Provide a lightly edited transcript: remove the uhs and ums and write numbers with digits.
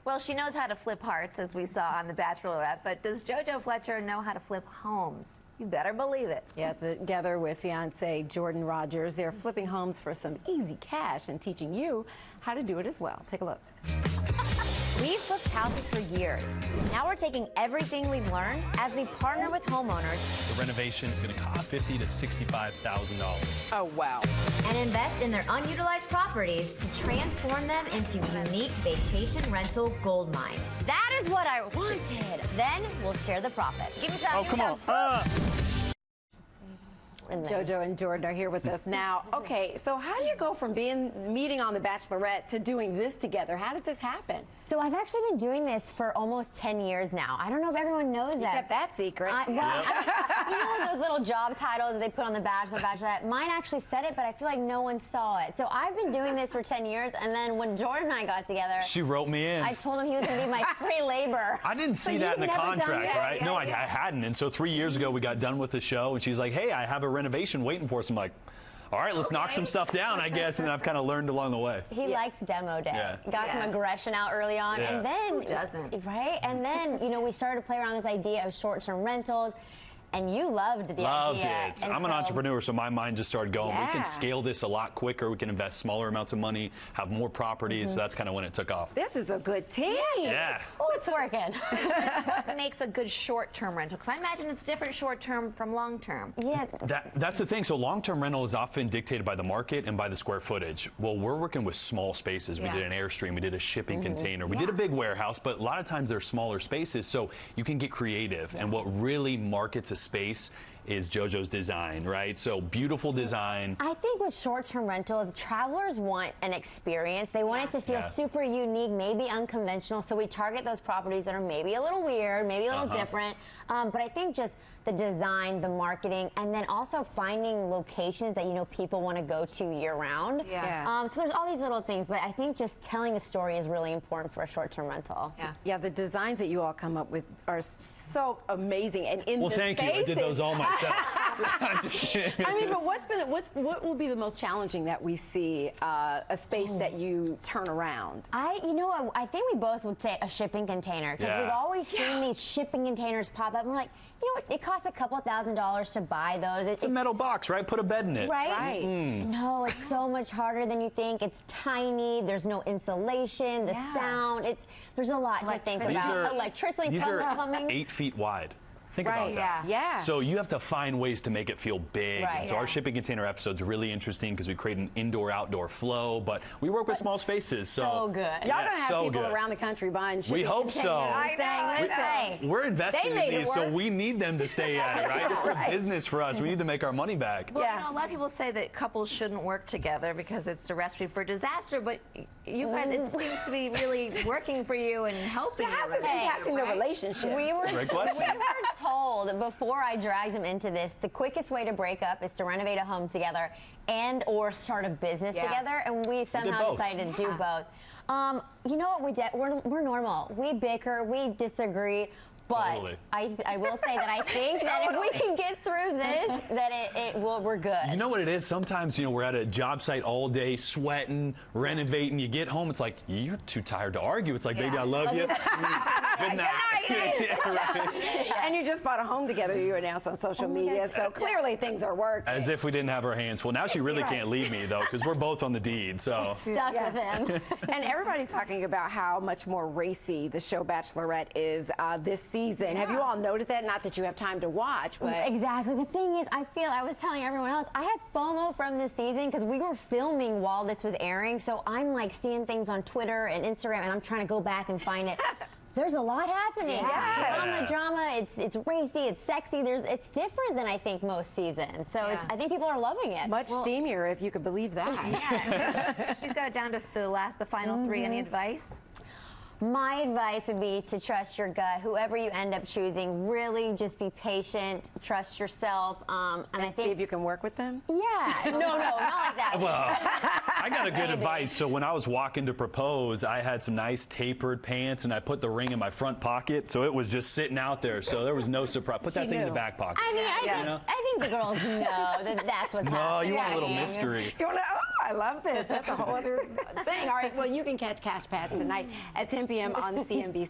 Well, she knows how to flip hearts, as we saw on The Bachelorette, but does JoJo Fletcher know how to flip homes? You better believe it. Yeah, together with fiance Jordan Rodgers, they're flipping homes for some easy cash and teaching you how to do it as well. Take a look. We've flipped houses for years. Now we're taking everything we've learned as we partner with homeowners. The renovation is going to cost $50,000 to $65,000. Oh, wow. And invest in their unutilized properties to transform them into unique vacation rental gold mines. That is what I wanted. Then we'll share the profit. Give me some. Oh, come on. JoJo and Jordan are here with us now. Okay, so how do you go from meeting on The Bachelorette to doing this together? How did this happen? So I've actually been doing this for almost 10 years now. I don't know if everyone knows that. You kept that secret. You know those little job titles that they put on The Bachelor, Bachelorette? Mine actually said it, but I feel like no one saw it. So I've been doing this for 10 years, and then when Jordan and I got together, She wrote me in. I told him he was going to be my free labor. I didn't see that in the contract, right? No, I hadn't. And so 3 years ago, we got done with the show, and she's like, hey, I have a renovation waiting for us. I'm like, all right, let's knock some stuff down, I guess, and I've kind of learned along the way. He likes demo day. Got some aggression out early on, and then who doesn't? Right? And then, you know, we started to play around this idea of short-term rentals. And you loved the idea. Loved it. And I'm an entrepreneur, so my mind just started going. We can scale this a lot quicker. We can invest smaller amounts of money, have more properties. So that's kind of when it took off. This is a good team. Yeah. Oh, it's working. What makes a good short-term rental? Because I imagine it's different short-term from long-term. Yeah. That's the thing. So long-term rental is often dictated by the market and by the square footage. Well, we're working with small spaces. We did an Airstream. We did a shipping container. We did a big warehouse, but a lot of times they're smaller spaces, so you can get creative. And what really markets a space is JoJo's design, right? So beautiful design. I think with short-term rentals, travelers want an experience. They want it to feel super unique, maybe unconventional. So we target those properties that are maybe a little weird, maybe a little different. But I think just the design, the marketing, and then also finding locations that, you know, people want to go to year-round. So there's all these little things, but I think just telling a story is really important for a short-term rental. Yeah, the designs that you all come up with are so amazing. And in well, thank you. I did those all myself. I'm just kidding. I mean, but what will be the most challenging that we see a space that you turn around? You know, I think we both would say a shipping container, because we've always seen these shipping containers pop up, and we're like, you know what, it costs a couple $1,000s to buy those. It's a metal box, right? Put a bed in it. Right? No, it's so much harder than you think. It's tiny. There's no insulation. The sound. There's a lot to think about. Electricity, these are plumbing. 8 feet wide. Think about that. Yeah. So you have to find ways to make it feel big. And so our shipping container episode's really interesting because we create an indoor-outdoor flow, but we work with small spaces. So good. Y'all gonna have people around the country buying shipping We hope so. We're investing in these, so we need them to stay at it, right? This is a business for us. We need to make our money back. Well, you know, a lot of people say that couples shouldn't work together because it's a recipe for disaster, but you guys, it seems to be really working for you and helping you. How's this impacting the relationship? We were told before I dragged him into this, the quickest way to break up is to renovate a home together and or start a business together, and we somehow decided to do both. You know what we did? We're normal. We bicker, we disagree. But I will say that I think that if we can get through this, that we're good. You know what it is? Sometimes, you know, we're at a job site all day, sweating, renovating. You get home, it's like, you're too tired to argue. It's like, baby, I love you. Good night. And you just bought a home together, you announced on social media, so clearly things are working. As if we didn't have our hands full. Now she really can't leave me, though, because we're both on the deed. So stuck with him. And everybody's talking about how much more racy the show Bachelorette is this season. Have you all noticed that? Not that you have time to watch, but exactly. The thing is, I was telling everyone else, I had FOMO from this season because we were filming while this was airing, so I'm like seeing things on Twitter and Instagram, and I'm trying to go back and find it. There's a lot happening. Drama. It's racy. It's sexy. It's different than I think most seasons. So I think people are loving it. Much steamier, if you could believe that. She's got it down to the final 3. Any advice? My advice would be to trust your gut. Whoever you end up choosing, really just be patient, trust yourself, and I think see if you can work with them. Yeah, no, not like that. Well, I got a good advice. So when I was walking to propose, I had some nice tapered pants, and I put the ring in my front pocket, so it was just sitting out there. So there was no surprise. Put that thing in the back pocket. I mean, I think the girls know that that's what's happening. No, you want a little mystery. You want to? I love this. That's a whole other thing. All right, well, you can catch Cash Pat tonight at 10 p.m. on CNBC.